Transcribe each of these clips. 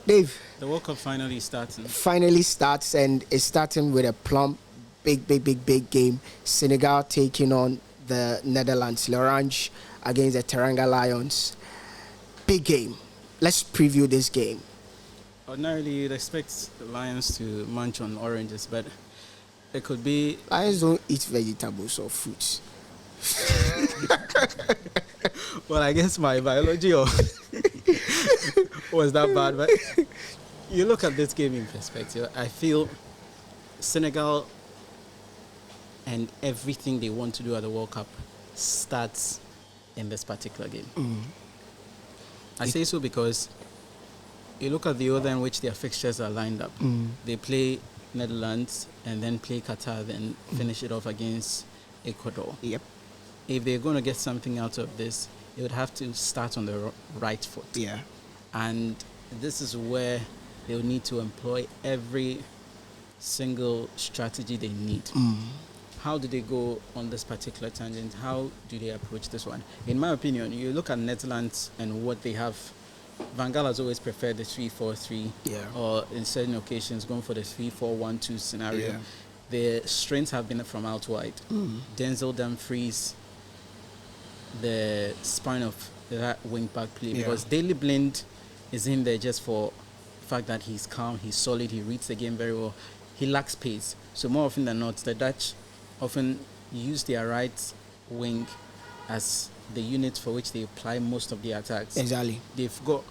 Dave. The World Cup finally starts. Finally starts, and it's starting with a plump, big game. Senegal taking on the Netherlands. L'Orange against the Teranga Lions. Big game. Let's preview this game. Ordinarily, you'd expect the Lions to munch on oranges, but it could be... Lions don't eat vegetables or fruits. Well, I guess my biology was that bad, but you look at this game in perspective, I feel Senegal and everything they want to do at the World Cup starts in this particular game. I say so because you look at the order in which their fixtures are lined up. They play Netherlands and then play Qatar, then finish it off against Ecuador. Yep. If they're going to get something out of this, they would have to start on the right foot. Yeah. And this is where they'll need to employ every single strategy they need. How do they go on this particular tangent? How do they approach this one? In my opinion, you look at Netherlands and what they have. Van Gaal has always preferred the 3-4-3, or in certain occasions going for the 3-4-1-2 scenario. Yeah. Their strengths have been from out wide. Denzel Dumfries, the spine of that wing back play, because Daley Blind is in there just for the fact that he's calm, he's solid, he reads the game very well. He lacks pace. So more often than not, the Dutch often use their right wing as the unit for which they apply most of the attacks. Exactly. They've got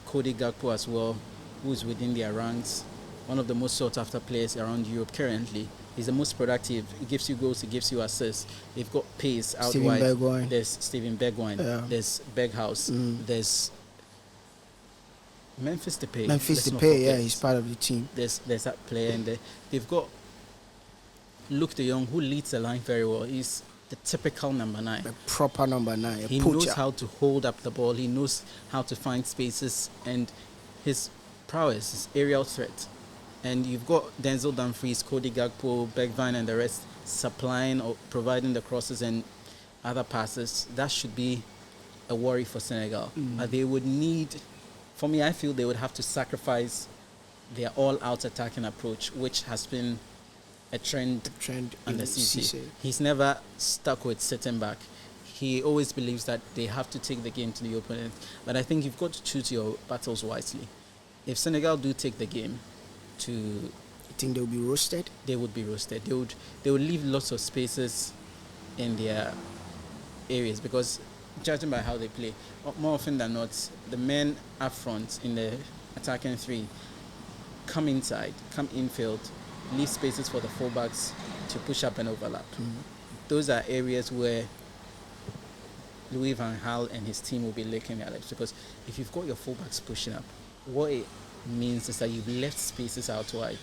Cody Gakpo as well, who's within their ranks, one of the most sought-after players around Europe currently. He's the most productive. He gives you goals, he gives you assists. They've got pace out Steven wide. Bergwijn. There's Steven Bergwijn. There's Berghaus. There's Memphis Depay. Memphis Depay, he's part of the team. There's that player, and they've got Luke de Jong, who leads the line very well. He's the typical number 9. A proper number 9. He knows how to hold up the ball. He knows how to find spaces, and his prowess is aerial threat. And you've got Denzel Dumfries, Cody Gakpo, Bergwijn, and the rest supplying or providing the crosses and other passes. That should be a worry for Senegal. They would need, for me, I feel they would have to sacrifice their all-out attacking approach, which has been a trend under Cisse. He's never stuck with sitting back. He always believes that they have to take the game to the opponent. But I think you've got to choose your battles wisely. If Senegal do take the game, you think they'll be roasted? They would be roasted. They would leave lots of spaces in their areas, because judging by how they play, more often than not, the men up front in the attacking 3 come inside, come infield, leave spaces for the fullbacks to push up and overlap. Those are areas where Louis van Gaal and his team will be licking their lips, because if you've got your fullbacks pushing up, what it means is that you've left spaces out wide,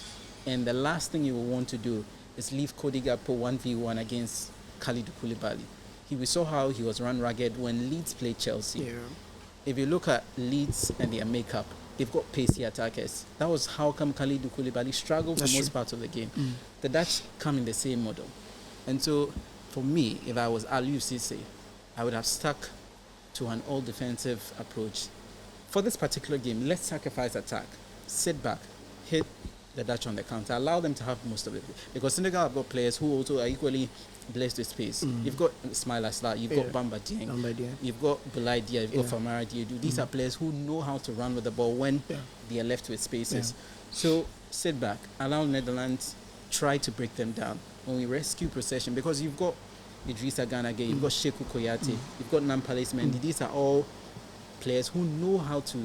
and the last thing you will want to do is leave Cody Gakpo 1v1 against Kalidou Koulibaly. We saw how he was run ragged when Leeds played Chelsea. If you look at Leeds and their makeup, they've got pacey attackers. That was how come Kalidou Koulibaly struggled for most parts of the game. The Dutch come in the same model. And so, for me, if I was Aliou Cisse, I would have stuck to an all-defensive approach. For this particular game, let's sacrifice attack, sit back, hit the Dutch on the counter, allow them to have most of it. Because Senegal have got players who also are equally blessed with space. You've got Ismail Assar, you've got Bamba Dieng, you've got Boulaye Dia, you've got Famara Diédhiou. These are players who know how to run with the ball when they are left with spaces. So sit back, allow Netherlands try to break them down. When we rescue possession, because you've got Idrissa Gana Gueye, you've got Sheku Koyate, you've got Nampalys Mendy. These are all players who know how to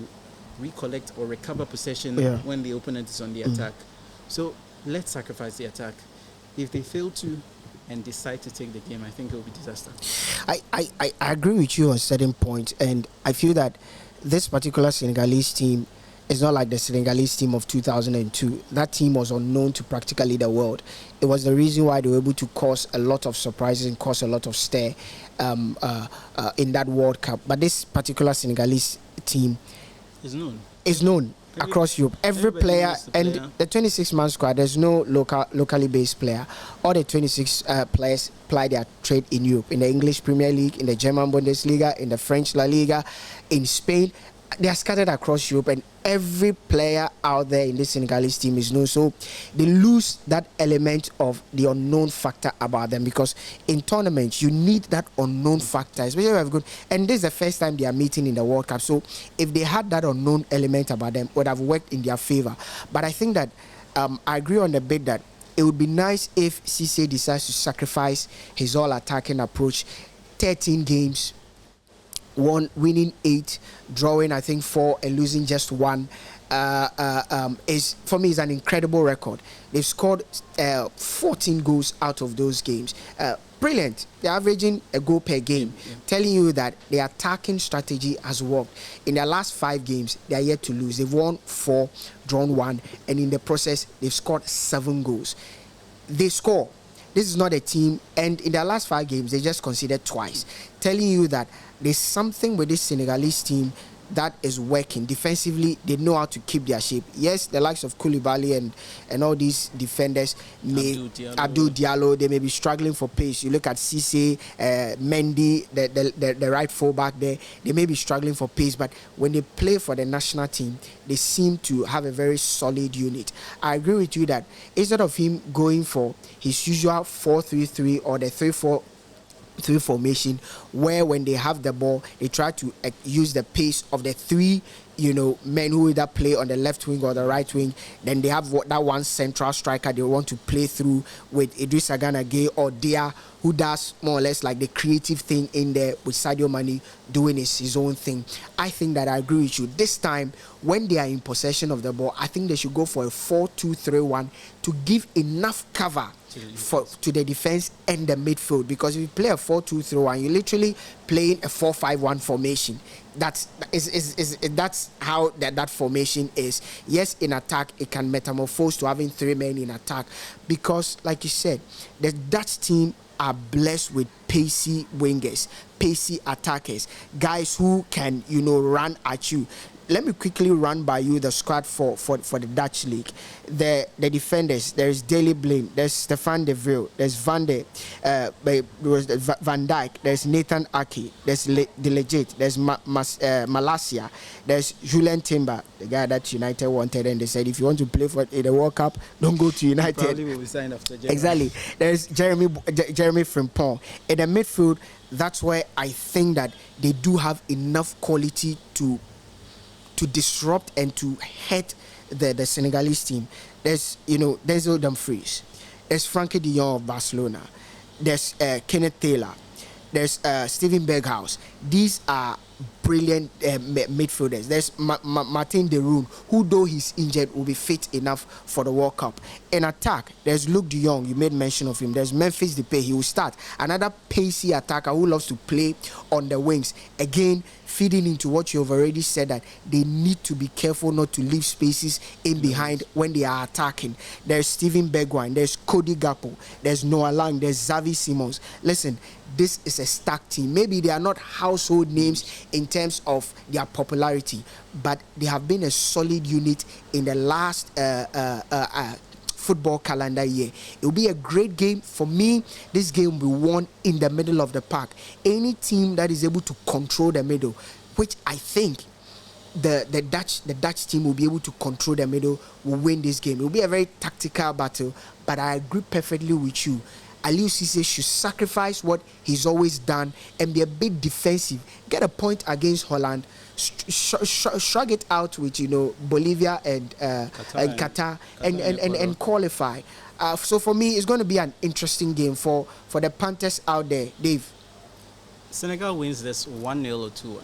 recollect or recover possession when the opponent is on the attack. So let's sacrifice the attack. If they fail to and decide to take the game, I think it will be disaster. I agree with you on certain points, and I feel that this particular Senegalese team is not like the Senegalese team of 2002. That team was unknown to practically the world. It was the reason why they were able to cause a lot of surprises and cause a lot of stir in that World Cup. But this particular Senegalese team is known across Europe. Every player and the 26-man squad, there's no locally based player. All the 26 players ply their trade in Europe, in the English Premier League, in the German Bundesliga, in the French La Liga, in Spain. they are scattered across Europe, and every player out there in this Senegalese team is known. So they lose that element of the unknown factor about them, because in tournaments you need that unknown factor, especially if you have good. And this is the first time they are meeting in the World Cup. So if they had that unknown element about them, it would have worked in their favor. But I think that I agree on the bit that it would be nice if Cisse decides to sacrifice his all-attacking approach. 13 games, winning 8, drawing I think 4, and losing just 1. Is for me is an incredible record. They've scored 14 goals out of those games. Brilliant. They're averaging a goal per game, telling you that the attacking strategy has worked. In their last 5 games, they are yet to lose. They've won 4, drawn 1, and in the process, they've scored 7 goals. They score. This is not a team, and in their last 5 games, they just conceded twice, telling you that there's something with this Senegalese team that is working. Defensively, they know how to keep their shape. Yes, the likes of Koulibaly and all these defenders, Abdul Diallo, they may be struggling for pace. You look at Cisse, Mendy, the right fullback there, they may be struggling for pace, but when they play for the national team, they seem to have a very solid unit. I agree with you that instead of him going for his usual 4-3-3 or the 3-4-3 formation, where when they have the ball they try to use the pace of the 3 men who either play on the left wing or the right wing, then they have that one central striker they want to play through with Idrissa Gana Gueye or Dia, who does more or less like the creative thing in there, with Sadio Mane doing his own thing. I think that I agree with you. This time, when they are in possession of the ball, I think they should go for a 4-2-3-1 to give enough cover to the defense and the midfield, because if you play a 4-2-3-1, you're literally playing a 4-5-1 formation. That's how that formation is. Yes, in attack it can metamorphose to having 3 men in attack, because like you said, the Dutch team are blessed with pacey wingers, pacey attackers, guys who can run at you. Let me quickly run by you the squad for the Dutch league. The defenders, there's Daley Blind, there's Stefan de Vrij, there's Van Dijk, there's Nathan Ake, there's De Ligt, there's Malacia, there's Julian Timber, the guy that United wanted, and they said if you want to play for the World Cup, don't go to United. Probably will be signed after January. Exactly. There's Jeremy Frimpong. In the midfield, that's where I think that they do have enough quality to disrupt and to hurt the Senegalese team. There's Denzel Dumfries, there's Frankie de Jong of Barcelona, there's Kenneth Taylor, there's Steven Berghaus. These are brilliant midfielders. There's Martin de Roon, who though he's injured will be fit enough for the World Cup. In attack, there's Luke de Jong, you made mention of him. There's Memphis Depay, he will start. Another pacey attacker who loves to play on the wings. Again, feeding into what you've already said, that they need to be careful not to leave spaces in behind when they are attacking. There's Steven Bergwijn, there's Cody Gakpo, there's Noah Lang, there's Xavi Simons. Listen, this is a stacked team. Maybe they are not household names in terms of their popularity, but they have been a solid unit in the last football calendar year. It will be a great game. For me, this game will be won in the middle of the park. Any team that is able to control the middle, which I think the Dutch team will be able to control the middle, will win this game. It will be a very tactical battle, but I agree perfectly with you. Aliou Cisse should sacrifice what he's always done and be a bit defensive. Get a point against Holland, shrug it out with Bolivia and Qatar and qualify. So for me, it's going to be an interesting game for the Panthers out there. Dave? Senegal wins this 1-0 or 2-1.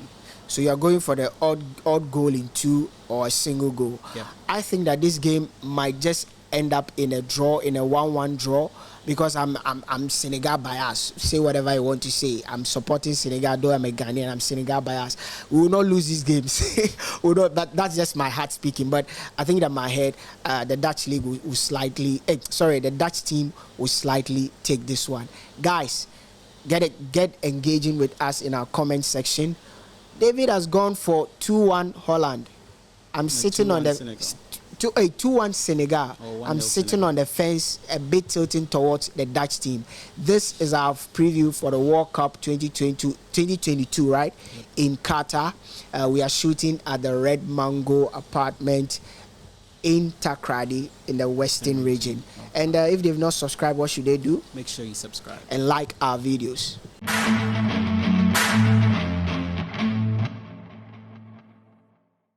So you are going for the odd goal in 2 or a single goal. Yeah. I think that this game might just end up in a draw, in a 1-1 draw, because I'm Senegal biased. Say whatever you want to say. I'm supporting Senegal, though I'm a Ghanaian. I'm Senegal biased. We will not lose these games. That's just my heart speaking. But I think that my head, the Dutch league will slightly. The Dutch team will slightly take this one. Guys, get engaging with us in our comment section. David has gone for 2-1 Holland. I'm sitting on the Senegal. 2-1 Senegal. Oh, 1-0 I'm sitting Senegal. on the fence, a bit tilting towards the Dutch team. This is our preview for the World Cup 2022, right? Yep. In Qatar. We are shooting at the Red Mango apartment in Takrady in the Western region. Okay. And if they've not subscribed, what should they do? Make sure you subscribe. And like our videos.